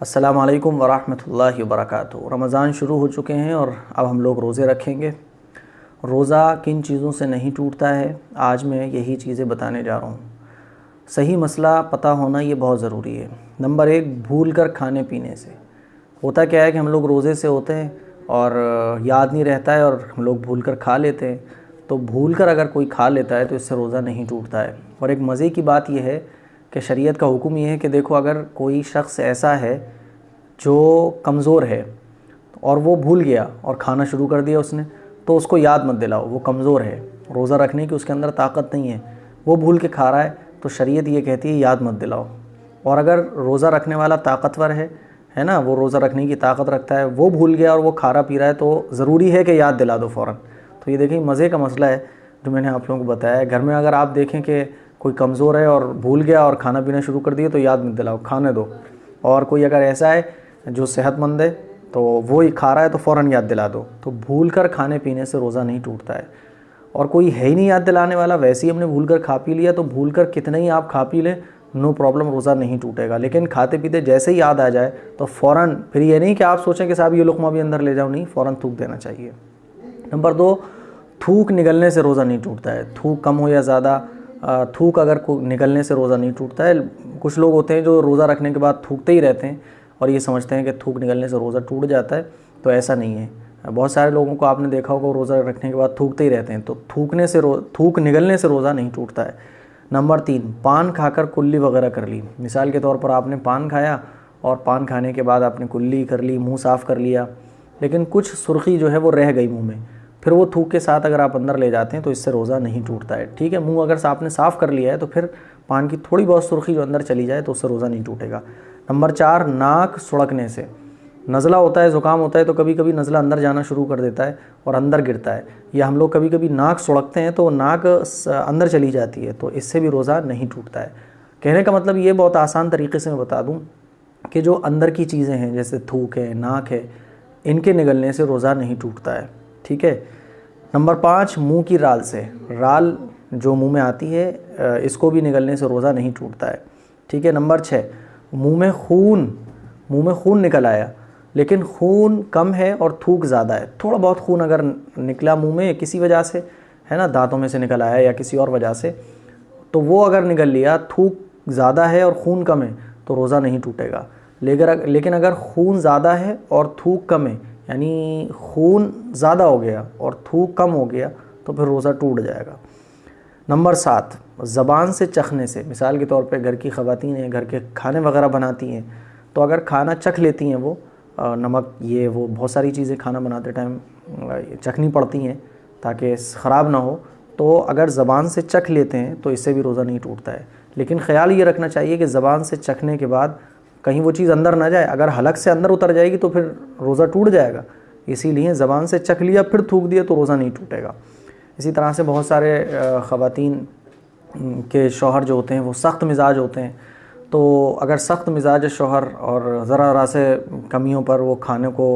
अस्सलामु अलैकुम वरहमतुल्लाहि वबरकातुहू। रमज़ान शुरू हो चुके हैं और अब हम लोग रोज़े रखेंगे। रोज़ा किन चीज़ों से नहीं टूटता है, आज मैं यही चीज़ें बताने जा रहा हूँ। सही मसला पता होना ये बहुत ज़रूरी है। नंबर एक, भूल कर खाने पीने से होता क्या है कि हम लोग रोज़े से होते हैं और याद नहीं रहता है और हम लोग भूल कर खा लेते हैं। तो भूल कर अगर कोई खा लेता है तो इससे रोज़ा नहीं टूटता है। और एक मज़े की बात यह है कि शरीयत का हुक्म ये है कि देखो, अगर कोई शख्स ऐसा है जो कमज़ोर है और वो भूल गया और खाना शुरू कर दिया उसने, तो उसको याद मत दिलाओ। वो कमज़ोर है, रोज़ा रखने की उसके अंदर ताकत नहीं है, वो भूल के खा रहा है, तो शरीयत ये कहती है याद मत दिलाओ। और अगर रोज़ा रखने वाला ताकतवर है ना, वो रोज़ा रखने की ताकत रखता है, वो भूल गया और वो खा रहा पी रहा है, तो ज़रूरी है कि याद दिला दो फ़ौरन। तो ये देखिए मज़े का मसला है जो मैंने आप लोगों को बताया है। घर में अगर आप देखें कि कोई कमज़ोर है और भूल गया और खाना पीना शुरू कर दिया, तो याद मत दिलाओ, खाने दो। और कोई अगर ऐसा है जो सेहतमंद है तो वो ही खा रहा है, तो फ़ौरन याद दिला दो। तो भूल कर खाने पीने से रोज़ा नहीं टूटता है। और कोई है ही नहीं याद दिलाने वाला, वैसे ही हमने भूल कर खा पी लिया, तो भूल कर कितना ही आप खा पी लें, नो प्रॉब्लम, रोज़ा नहीं टूटेगा। लेकिन खाते पीते जैसे ही याद आ जाए तो फ़ौरन, फिर ये नहीं कि आप सोचें कि साहब ये लुक़मा भी अंदर ले जाओ, नहीं, फ़ौरन थूक देना चाहिए। नंबर दो, थूक निगलने से रोज़ा नहीं टूटता है। थूक कम हो या ज़्यादा, थूक अगर निगलने से रोज़ा नहीं टूटता है। कुछ लोग होते हैं जो रोज़ा रखने के बाद थूकते ही रहते हैं और ये समझते हैं कि थूक निगलने से रोज़ा टूट जाता है, तो ऐसा नहीं है। बहुत सारे लोगों को आपने देखा होगा रोज़ा रखने के बाद थूकते ही रहते हैं, तो थूक निगलने से रोज़ा नहीं टूटता है। नंबर तीन, पान खाकर कुल्ली वगैरह कर ली। मिसाल के तौर पर आपने पान खाया और पान खाने के बाद आपने कुल्ली कर ली, मुँह साफ़ कर लिया, लेकिन कुछ सुर्खी जो है वो रह गई मुँह में, फिर वो थूक के साथ अगर आप अंदर ले जाते हैं तो इससे रोज़ा नहीं टूटता है। ठीक है, मुंह अगर आपने साफ़ कर लिया है तो फिर पान की थोड़ी बहुत सुर्खी जो अंदर चली जाए तो उससे रोज़ा नहीं टूटेगा। नंबर चार, नाक सुड़कने से। नज़ला होता है, ज़ुकाम होता है, तो कभी कभी नज़ला अंदर जाना शुरू कर देता है और अंदर गिरता है, या हम लोग कभी कभी नाक सुड़कते हैं तो नाक अंदर चली जाती है, तो इससे भी रोज़ा नहीं टूटता है। कहने का मतलब ये बहुत आसान तरीके से मैं बता दूँ कि जो अंदर की चीज़ें हैं जैसे थूक है, नाक है, इनके निगलने से रोज़ा नहीं टूटता है। ठीक है। नंबर पाँच, मुंह की राल से। राल जो मुंह में आती है, इसको भी निगलने से रोज़ा नहीं टूटता है। ठीक है। नंबर छः, मुंह में खून निकल आया, लेकिन खून कम है और थूक ज़्यादा है। थोड़ा बहुत खून अगर निकला मुंह में किसी वजह से, है ना, दांतों में से निकल आया या किसी और वजह से, तो वो अगर निकल लिया, थूक ज़्यादा है और खून कम है, तो रोज़ा नहीं टूटेगा। लेकिन अगर खून ज़्यादा है और थूक कम है, यानी खून ज़्यादा हो गया और थूक कम हो गया, तो फिर रोज़ा टूट जाएगा। नंबर सात, ज़बान से चखने से। मिसाल के तौर पे घर की ख़वातीन हैं, घर के खाने वगैरह बनाती हैं, तो अगर खाना चख लेती हैं वो, नमक ये वो बहुत सारी चीज़ें खाना बनाते टाइम चखनी पड़ती हैं ताकि ख़राब ना हो, तो अगर ज़बान से चख लेते हैं तो इससे भी रोज़ा नहीं टूटता है। लेकिन ख़्याल ये रखना चाहिए कि ज़बान से चखने के बाद कहीं वो चीज़ अंदर ना जाए। अगर हलक से अंदर उतर जाएगी तो फिर रोज़ा टूट जाएगा। इसीलिए ज़बान से चख लिया फिर थूक दिया तो रोज़ा नहीं टूटेगा। इसी तरह से बहुत सारे ख़वातीन के शौहर जो होते हैं वो सख्त मिजाज होते हैं, तो अगर सख्त मिजाज शौहर और ज़रा से कमियों पर वो खाने को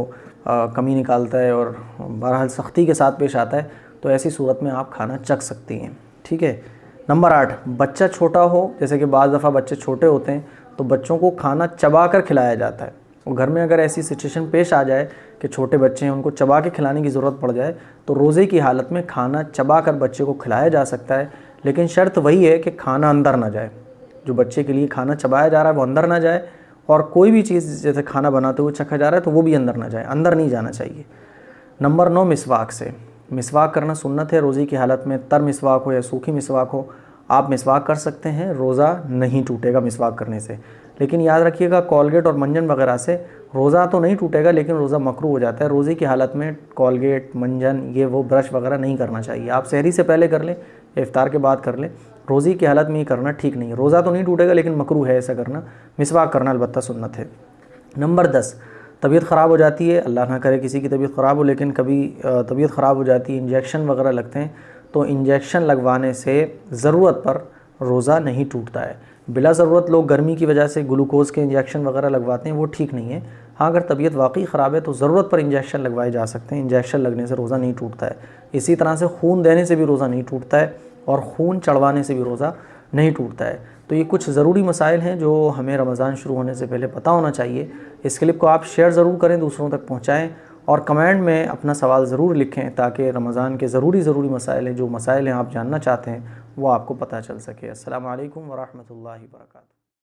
कमी निकालता है और बहरहाल सख्ती के साथ पेश आता है, तो ऐसी सूरत में आप खाना चख सकती हैं। ठीक है। नंबर आठ, बच्चा छोटा हो, जैसे कि बाज़ दफ़ा बच्चे छोटे होते हैं तो बच्चों को खाना चबा कर खिलाया जाता है। और घर में अगर ऐसी सिचुएशन पेश आ जाए कि छोटे बच्चे हैं, उनको चबा के खिलाने की ज़रूरत पड़ जाए, तो रोज़े की हालत में खाना चबा कर बच्चे को खिलाया जा सकता है। लेकिन शर्त वही है कि खाना अंदर ना जाए। जो बच्चे के लिए खाना चबाया जा रहा है वो अंदर ना जाए, और कोई भी चीज़ जैसे खाना बनाते हुए चखा जा रहा है तो वो भी अंदर ना जाए, अंदर नहीं जाना चाहिए। नंबर नौ, मिसवाक से। मिसवाक करना सुन्नत है रोज़े की हालत में। तर मिसवाक हो या सूखी मिसवाक हो, आप मिसवाक कर सकते हैं, रोज़ा नहीं टूटेगा मिसवाक करने से। लेकिन याद रखिएगा, कॉलगेट और मंजन वगैरह से रोज़ा तो नहीं टूटेगा, लेकिन रोज़ा मकरूह हो जाता है। रोज़े की हालत में कॉलगेट, मंजन, ये वो ब्रश वगैरह नहीं करना चाहिए। आप सहरी से पहले कर लें, इफ्तार के बाद कर लें, रोज़े की हालत में ये करना ठीक नहीं है। रोज़ा तो नहीं टूटेगा लेकिन मकरूह है ऐसा करना। मिसवाक करना अलबत्ता सुन्नत है। नंबर 10, तबीयत ख़राब हो जाती है, अल्लाह ना करे किसी की तबीयत ख़राब हो, लेकिन कभी तबीयत ख़राब हो जाती है, इंजेक्शन वगैरह लगते हैं, तो इंजेक्शन लगवाने से ज़रूरत पर रोज़ा नहीं टूटता है। बिला ज़रूरत लोग गर्मी की वजह से ग्लूकोज़ के इंजेक्शन वगैरह लगवाते हैं, वो ठीक नहीं है। हाँ, अगर तबीयत वाकई ख़राब है तो ज़रूरत पर इंजेक्शन लगवाए जा सकते हैं। इंजेक्शन लगने से रोज़ा नहीं टूटता है। इसी तरह से खून देने से भी रोज़ा नहीं टूटता है और खून चढ़वाने से भी रोज़ा नहीं टूटता है। तो तो ये कुछ ज़रूरी मसाइल हैं जो हमें रमज़ान शुरू होने से पहले पता होना चाहिए। इस क्लिप को आप शेयर ज़रूर करें, दूसरों तक पहुँचाएँ और कमेंट में अपना सवाल ज़रूर लिखें ताकि रमज़ान के ज़रूरी मसाइल हैं, जो मसाइल हैं आप जानना चाहते हैं, वो आपको पता चल सके। अस्सलामु अलैकुम व रहमतुल्लाहि व बरकातुहू।